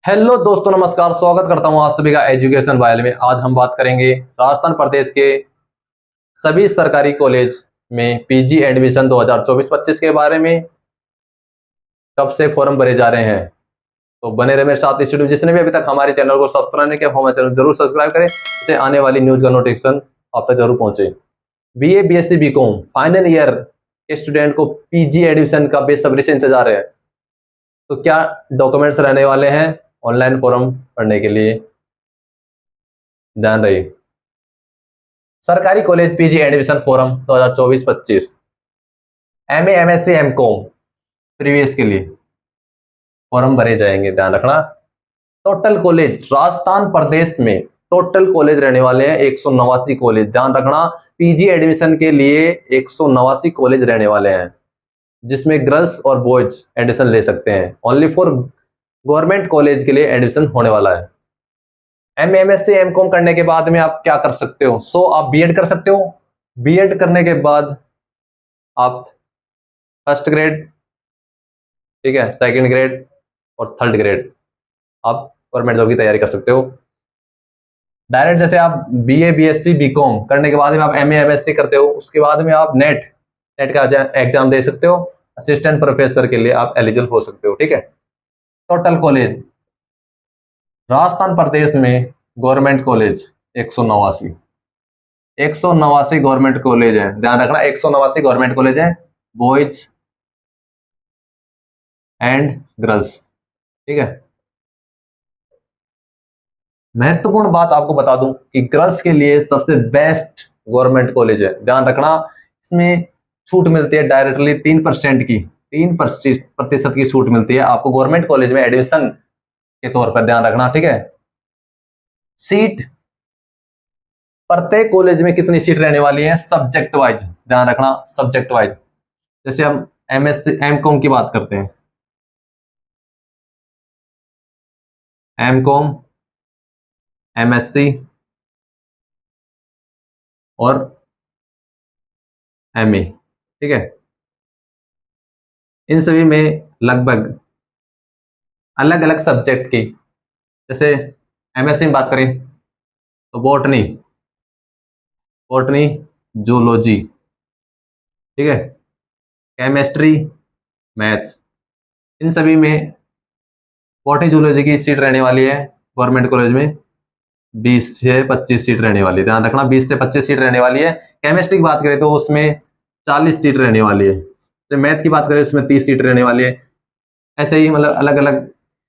Hello दोस्तों, नमस्कार। स्वागत करता हूं आप सभी का एजुकेशन वाइल में। आज हम बात करेंगे राजस्थान प्रदेश के सभी सरकारी कॉलेज में पीजी एडमिशन 2024-25 के बारे में। कब से फॉर्म भरे जा रहे हैं, तो बने रहे मेरे साथ। स्टूडियो जिसने भी अभी तक हमारे चैनल को सब्सक्राइब नहीं किया, हमारे चैनल जरूर सब्सक्राइब करें, इससे आने वाली न्यूज का नोटिफिकेशन आप तक जरूर पहुंचे। BA BSc BCom final year के स्टूडेंट को पीजी एडमिशन का बेसब्री से इंतजार है। तो क्या डॉक्यूमेंट्स रहने वाले हैं ऑनलाइन फॉर्म भरने के लिए, ध्यान रहे। सरकारी college PG admission form 2024-25 MA MSc MCom previous के लिए फॉर्म भरे जाएंगे, ध्यान रखना। टोटल कॉलेज राजस्थान प्रदेश में टोटल कॉलेज रहने वाले हैं 189 कॉलेज, ध्यान रखना। पीजी एडमिशन के लिए 189 कॉलेज रहने वाले हैं, जिसमें गर्ल्स और बॉयज एडमिशन ले सकते हैं। ओनली फॉर गवर्नमेंट कॉलेज के लिए एडमिशन होने वाला है। एमएससी एमकॉम करने के बाद में आप क्या कर सकते हो? आप बीएड कर सकते हो। बीएड करने के बाद आप फर्स्ट ग्रेड, ठीक है, सेकंड ग्रेड और थर्ड ग्रेड आप गवर्नमेंट जॉब की तैयारी कर सकते हो। डायरेक्ट जैसे आप बीए बीएससी बीकॉम करने के बाद में आप एमए एमएससी करते हो, उसके बाद में आप नेट नेट का एग्जाम दे सकते हो। असिस्टेंट प्रोफेसर के लिए आप एलिजिबल हो सकते हो, ठीक है। टोटल कॉलेज राजस्थान प्रदेश में गवर्नमेंट कॉलेज 189 189 गवर्नमेंट कॉलेज है, ध्यान रखना। 189 गवर्नमेंट कॉलेज है, बॉयज एंड गर्ल्स, ठीक है। महत्वपूर्ण बात आपको बता दूं कि गर्ल्स के लिए सबसे बेस्ट गवर्नमेंट कॉलेज है, ध्यान रखना। इसमें छूट मिलती है डायरेक्टली 3% की, 3% की छूट मिलती है आपको गवर्नमेंट कॉलेज में एडमिशन के तौर पर, ध्यान रखना, ठीक है। सीट प्रत्येक कॉलेज में कितनी सीट रहने वाली है सब्जेक्ट वाइज, ध्यान रखना, सब्जेक्ट वाइज। जैसे हम एमएससी एमकॉम की बात करते हैं, एमकॉम एमएससी और एमए, ठीक है। इन सभी में लगभग अलग अलग सब्जेक्ट की, जैसे एमएससी में बात करें तो बॉटनी, बॉटनी जूलॉजी, ठीक है, केमिस्ट्री, मैथ्स, इन सभी में बॉटनी जूलॉजी की सीट रहने वाली है गवर्नमेंट कॉलेज में 20 से 25 सीट रहने वाली है, ध्यान रखना, 20 से 25 सीट रहने वाली है। केमिस्ट्री की बात करें तो उसमें 40 सीट रहने वाली है। तो मैथ की बात करें उसमें 30 सीट रहने वाली है। ऐसे ही मतलब अलग अलग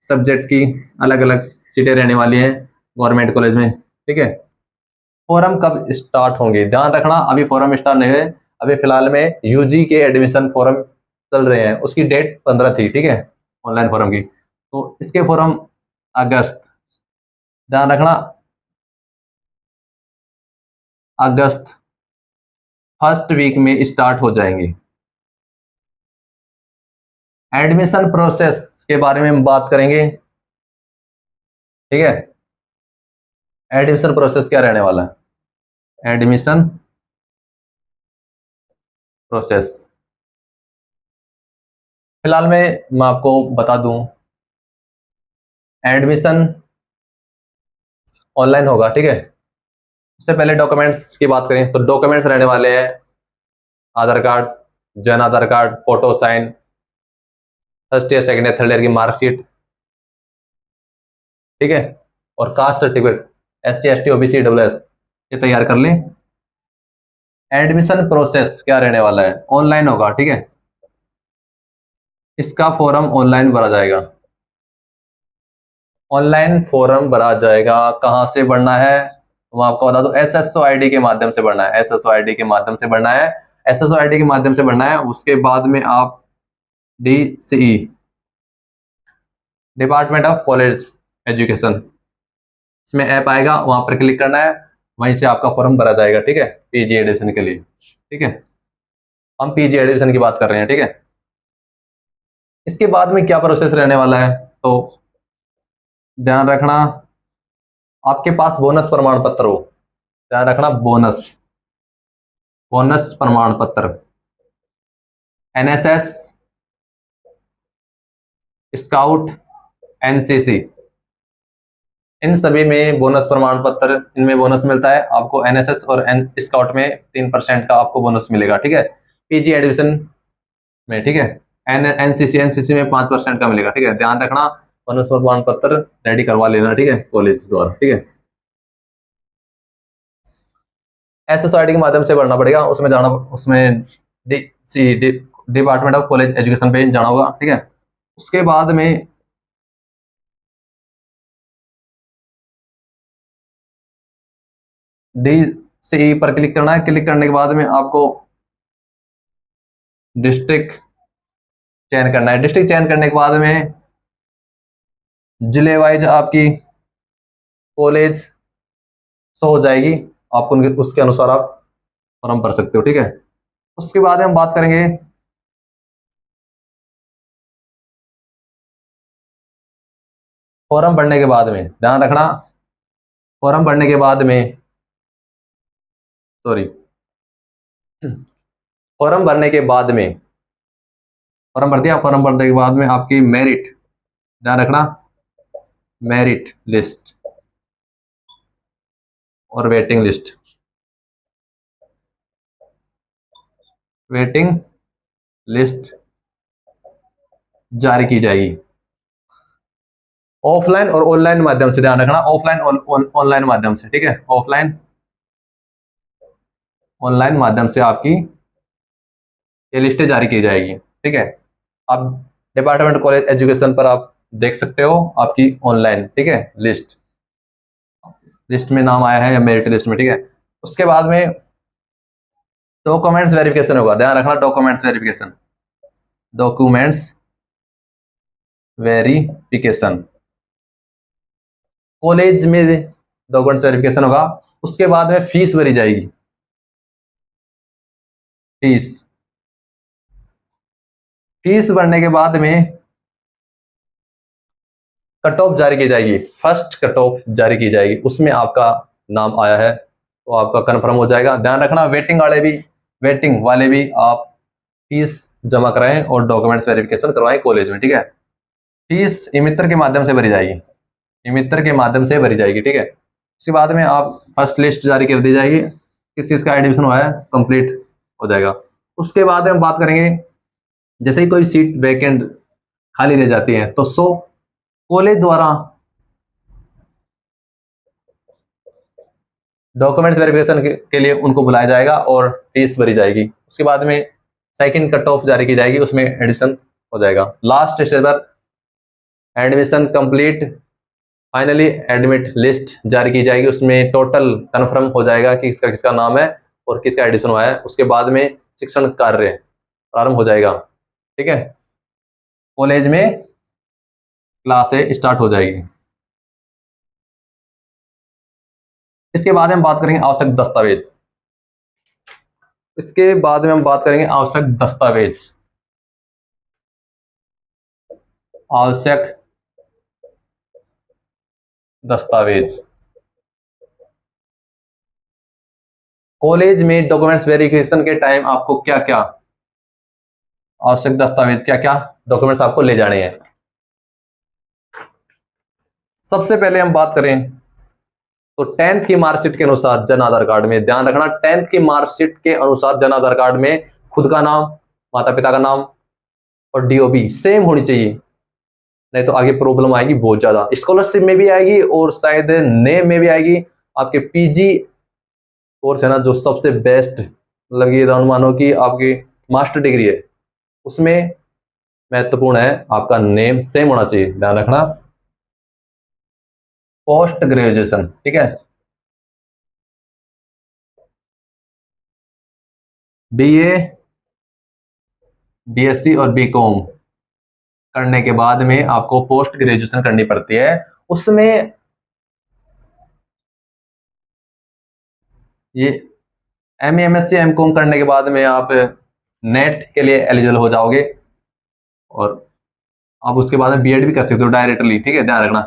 सब्जेक्ट की अलग अलग सीटें रहने वाली हैं गवर्नमेंट कॉलेज में, ठीक है। फॉरम कब स्टार्ट होंगे, ध्यान रखना, अभी फॉरम स्टार्ट नहीं हुए। अभी फिलहाल में यूजी के एडमिशन फॉरम चल रहे हैं, उसकी डेट 15 थी, ठीक है, ऑनलाइन फॉरम की। तो इसके फॉरम अगस्त, ध्यान रखना, अगस्त फर्स्ट वीक में स्टार्ट हो जाएंगे। एडमिशन प्रोसेस के बारे में हम बात करेंगे, ठीक है। एडमिशन प्रोसेस क्या रहने वाला है, एडमिशन प्रोसेस फिलहाल में मैं आपको बता दूं, एडमिशन ऑनलाइन होगा, ठीक है। उससे पहले डॉक्यूमेंट्स की बात करें तो डॉक्यूमेंट्स रहने वाले हैं आधार कार्ड, जन Aadhaar card, photo sign, first year second year third year की मार्कशीट, ठीक है, और caste certificate, SC ST OBC EWS, ये तैयार कर लें। एडमिशन प्रोसेस क्या रहने वाला है, ऑनलाइन होगा, ठीक है। इसका फॉर्म ऑनलाइन भरा जाएगा, ऑनलाइन फॉर्म भरा जाएगा। कहाँ से भरना है मैं आपको बता दूं, SSO ID के माध्यम से भरना है, SSO ID के माध्यम से भरना है, SSO ID के माध्यम से भरना है। उसके बाद में आप DCE, department of college education, इसमें ऐप आएगा, वहां पर क्लिक करना है, वहीं से आपका फॉर्म भरा जाएगा, ठीक है, पीजी एडमिशन के लिए, ठीक है। हम पीजी एडमिशन की बात कर रहे हैं, ठीक है। इसके बाद में क्या प्रोसेस रहने वाला है, तो ध्यान रखना, आपके पास बोनस प्रमाण पत्र हो, ध्यान रखना, बोनस बोनस प्रमाण पत्र, NSS, स्काउट, NCC, इन सभी में बोनस प्रमाण पत्र, इनमें बोनस मिलता है आपको। एनएसएस और एन स्काउट में 3% का आपको बोनस मिलेगा, ठीक है। पीजी एडमिशन में, ठीक है। एनसीसी में 5% का मिलेगा, ठीक है। ध्यान रखना, बोनस प्रमाण पत्र रेडी करवा लेना, ठीक है, कॉलेज द्वारा, ठीक है। एस सोसाइटी के माध्यम से भरना पड़ेगा, उसमें जाना, उसमें डिपार्टमेंट ऑफ कॉलेज एजुकेशन पे जाना होगा, ठीक है। उसके बाद में डी सी पर क्लिक करना है। क्लिक करने के बाद में आपको डिस्ट्रिक्ट चयन करना है। डिस्ट्रिक्ट चयन करने के बाद में जिले वाइज आपकी कॉलेज शो हो जाएगी, आपको उसके अनुसार आप फॉर्म भर सकते हो, ठीक है। उसके बाद हम बात करेंगे फॉर्म भरने के बाद में, ध्यान रखना, फॉर्म भरने के बाद में, सॉरी, फॉर्म भरने के बाद में, फॉर्म भर दिया, फॉर्म भरने के बाद में आपकी मेरिट, ध्यान रखना, मेरिट लिस्ट और वेटिंग लिस्ट, वेटिंग लिस्ट जारी की जाएगी ऑफलाइन और ऑनलाइन माध्यम से। ध्यान रखना, ऑफलाइन और ऑनलाइन माध्यम से, ठीक है। ऑफलाइन ऑनलाइन माध्यम से आपकी ये लिस्टें जारी की जाएगी, ठीक है। आप डिपार्टमेंट कॉलेज एजुकेशन पर आप देख सकते हो आपकी ऑनलाइन, ठीक है, लिस्ट, लिस्ट में नाम आया है या मेरिट लिस्ट में, ठीक है। उसके बाद में डॉक्यूमेंट्स वेरिफिकेशन होगा, ध्यान रखना, documents verification, documents verification college में डॉक्यूमेंट्स वेरिफिकेशन होगा। उसके बाद में फीस भरी जाएगी, फीस, फीस भरने के बाद में कट ऑफ जारी की जाएगी, फर्स्ट कट ऑफ जारी की जाएगी, उसमें आपका नाम आया है तो आपका कंफर्म हो जाएगा। ध्यान रखना, वेटिंग वाले भी आप फीस जमा कराएं और डॉक्यूमेंट्स वेरिफिकेशन करवाएं कॉलेज में, ठीक है। फीस इमित्र के माध्यम से भरी जाएगी, इमित्र के माध्यम से भरी जाएगी, ठीक है। उसके बाद में आप फर्स्ट लिस्ट जारी कर दी जाएगी, किस चीज़ का एडमिशन हुआ है, कंप्लीट हो जाएगा। उसके बाद हम बात करेंगे, जैसे ही कोई सीट वैकेंट खाली रह जाती है तो कॉलेज द्वारा डॉक्यूमेंट्स वेरिफिकेशन के लिए उनको बुलाया जाएगा और फीस भरी जाएगी। उसके बाद में सेकंड कट ऑफ जारी की जाएगी, उसमें एडमिशन हो जाएगा। लास्ट स्टेज पर admission complete, finally admit list जारी की जाएगी, उसमें टोटल कंफर्म हो जाएगा कि किसका किसका नाम है और किसका एडमिशन हुआ है। उसके बाद में शिक्षण कार्य प्रारंभ हो जाएगा, ठीक है, कॉलेज में क्लासें स्टार्ट हो जाएगी। इसके बाद हम बात करेंगे आवश्यक दस्तावेज, इसके बाद में हम बात करेंगे आवश्यक दस्तावेज, आवश्यक दस्तावेज कॉलेज में डॉक्यूमेंट्स वेरिफिकेशन के टाइम आपको क्या क्या आवश्यक दस्तावेज, क्या क्या डॉक्यूमेंट्स आपको ले जाने हैं। सबसे पहले हम बात करें तो 10th की मार्कशीट के अनुसार जन आधार कार्ड में, ध्यान रखना, 10th की मार्कशीट के अनुसार जन आधार कार्ड में खुद का नाम, माता पिता का नाम और डीओबी सेम होनी चाहिए, नहीं तो आगे प्रॉब्लम आएगी बहुत ज्यादा। स्कॉलरशिप में भी आएगी और शायद नेम में भी आएगी। आपके पीजी कोर्स है ना, जो सबसे बेस्ट, मतलब ये मानो कि आपकी मास्टर डिग्री है, उसमें महत्वपूर्ण है आपका नेम सेम होना चाहिए, ध्यान रखना। पोस्ट ग्रेजुएशन, ठीक है, बीए, बीएससी और बीकॉम करने के बाद में आपको पोस्ट ग्रेजुएशन करनी पड़ती है। उसमें ये एमए, एमएससी, एमकॉम करने के बाद में आप नेट के लिए एलिजिबल हो जाओगे और आप उसके बाद में बीएड भी कर सकते हो डायरेक्टली, ठीक है, ध्यान रखना।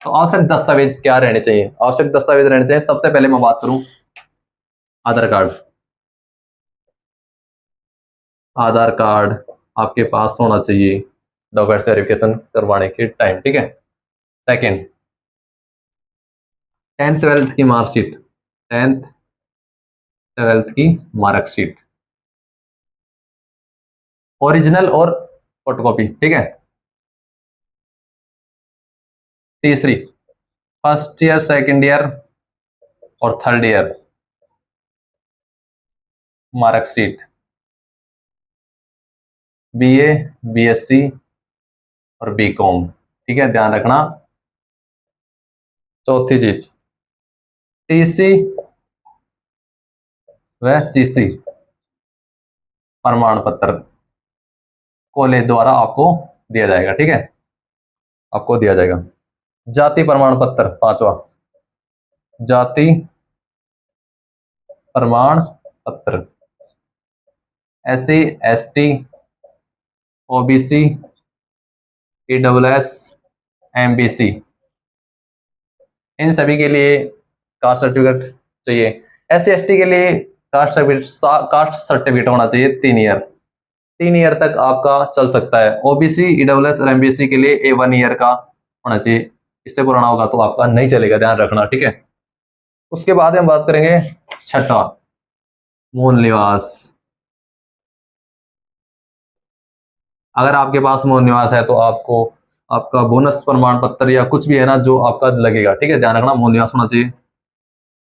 तो आवश्यक दस्तावेज क्या रहने चाहिए, आवश्यक दस्तावेज रहने चाहिए, सबसे पहले मैं बात करूं आधार कार्ड, आधार कार्ड आपके पास होना चाहिए डॉक्यूमेंट वेरिफिकेशन करवाने के टाइम, ठीक है। सेकंड, 10th 12th की मार्कशीट, 10th 12th की मार्कशीट, ओरिजिनल और फोटोकॉपी, ठीक है। तीसरी, फर्स्ट ईयर, सेकंड ईयर और third year marksheet, BA, BSc और बीकॉम, ठीक है, ध्यान रखना। चौथी चीज, टीसी व सीसी प्रमाण पत्र कॉलेज द्वारा आपको दिया जाएगा, ठीक है, आपको दिया जाएगा। जाति प्रमाण पत्र, पांचवा, जाति प्रमाण पत्र, SC ST OBC EWS MBC, इन सभी के लिए कास्ट सर्टिफिकेट चाहिए। SC ST के लिए कास्ट सर्टिफिकेट होना चाहिए 3 ईयर, 3 ईयर तक आपका चल सकता है। OBC EWS और MBC के लिए 1 ईयर का होना चाहिए, इससे पुराना होगा तो आपका नहीं चलेगा, ध्यान रखना, ठीक है। उसके बाद हम बात करेंगे छठा, मूल निवास। अगर आपके पास मूल निवास है तो आपको आपका बोनस प्रमाण पत्र या कुछ भी है ना जो आपका लगेगा, ठीक है, ध्यान रखना, मूल निवास होना चाहिए।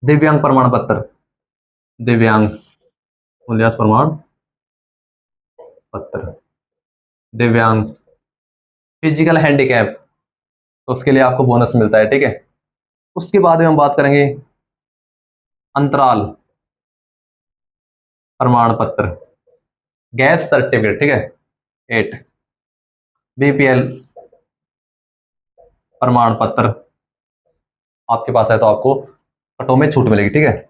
दिव्यांग प्रमाण पत्र, दिव्यांग मूल निवास प्रमाण पत्र, दिव्यांग, फिजिकल हैंडीकैप, तो उसके लिए आपको बोनस मिलता है, ठीक है। उसके बाद में हम बात करेंगे अंतराल प्रमाण पत्र, गैप सर्टिफिकेट, ठीक है। 8, BPL प्रमाण पत्र आपके पास है तो आपको कटो में छूट मिलेगी, ठीक है।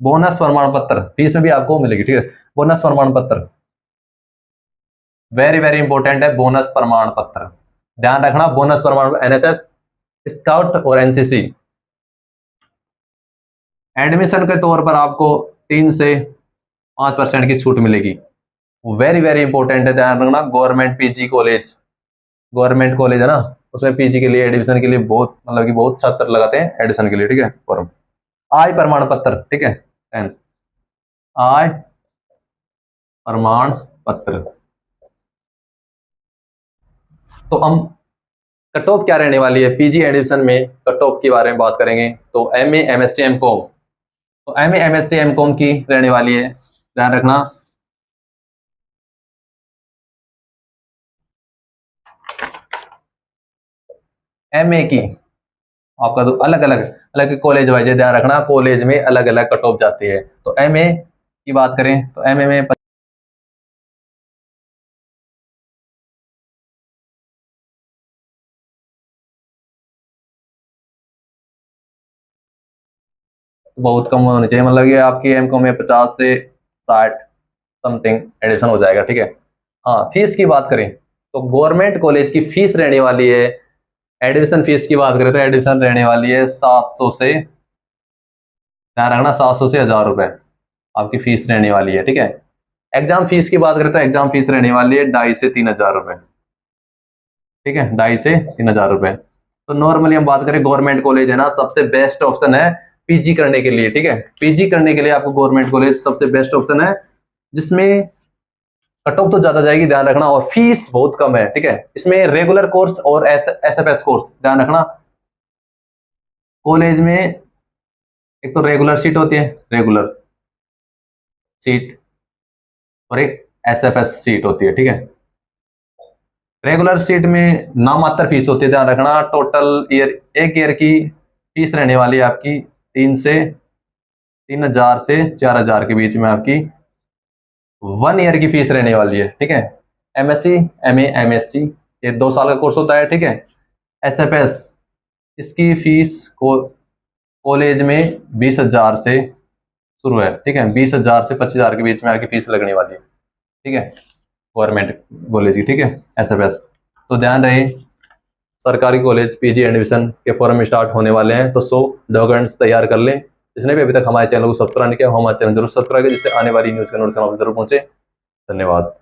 बोनस प्रमाण पत्र फीस में भी आपको मिलेगी, ठीक है। बोनस प्रमाण पत्र वेरी वेरी इंपॉर्टेंट है, बोनस प्रमाण पत्र ध्यान रखना। बोनस प्रमाण, NSS, स्काउट और NCC एडमिशन के तौर पर आपको 3 से 5% की छूट मिलेगी, वेरी वेरी इंपॉर्टेंट है, ध्यान रखना। Government PG college, government college है ना, उसमें PG के लिए एडमिशन के लिए बहुत मतलब कि बहुत छात्र लगाते हैं एडमिशन के लिए, ठीक है। फॉर्म, आय प्रमाण पत्र, ठीक है, 10 आय प्रमाण पत्र। तो हम कट ऑफ क्या रहने वाली है PG एडमिशन में, कट ऑफ के बारे में बात करेंगे। तो MA MSc MCOM, तो MA MSc MCOM की रहने वाली है, ध्यान रखना। MA की आपका तो अलग अलग अलग कॉलेज वाइज है, ध्यान रखना, कॉलेज में अलग अलग कट ऑफ जाती है। तो MA की बात करें तो MA में बहुत कम होनी चाहिए, मतलब कि आपकी MCOM में 50 से 60 समथिंग एडमिशन हो जाएगा, ठीक है। हाँ, फीस की बात करें तो गवर्नमेंट कॉलेज की फीस रहने वाली है, एडमिशन फीस की बात करें तो एडमिशन रहने वाली है 700 से, ध्यान रखना, 700 से 1000 रुपए आपकी फीस रहने वाली है, ठीक है। एग्जाम फीस की बात करें तो एग्जाम फीस रहने वाली है 2.5 से 3,000 रुपए, ठीक है, 2.5 से 3,000 रुपए। तो नॉर्मली हम बात करें गवर्नमेंट कॉलेज है ना, सबसे बेस्ट ऑप्शन है PG करने के लिए, ठीक है। PG करने के लिए आपको गवर्नमेंट कॉलेज सबसे बेस्ट ऑप्शन है, जिसमें कट ऑफ तो ज्यादा जाएगी, ध्यान रखना, और फीस बहुत कम है, ठीक है। इसमें रेगुलर कोर्स और SFS कोर्स, ध्यान रखना। कॉलेज में एक तो रेगुलर सीट होती है, रेगुलर सीट, और एक SFS सीट होती है, ठीक है। रेगुलर सीट में नामात्र फीस होती है, ध्यान रखना। टोटल ईयर, एक ईयर की फीस रहने वाली है आपकी 3,000 से 4,000 के बीच में आपकी 1 ईयर की फीस रहने वाली है, ठीक है। MSc MA MSc ये 2 साल का कोर्स होता है, ठीक है। SFS इसकी फीस को कॉलेज में 20,000 से शुरू है, ठीक है, 20,000 से 25,000 के बीच में आपकी फीस लगने वाली है, ठीक है, गवर्नमेंट कॉलेज की, ठीक है, SFS। तो ध्यान रहे, सरकारी कॉलेज PG एडमिशन के फॉर्म स्टार्ट होने वाले हैं, तो 100 डॉक्यूमेंट्स तैयार कर लें। जिसने भी अभी तक हमारे चैनल को सब्सक्राइब नहीं किया, हमारे चैनल जरूर सब्सक्राइब करें, जिससे आने वाली न्यूज़ का नोटिफिकेशन आप जरूर पहुंचे। धन्यवाद।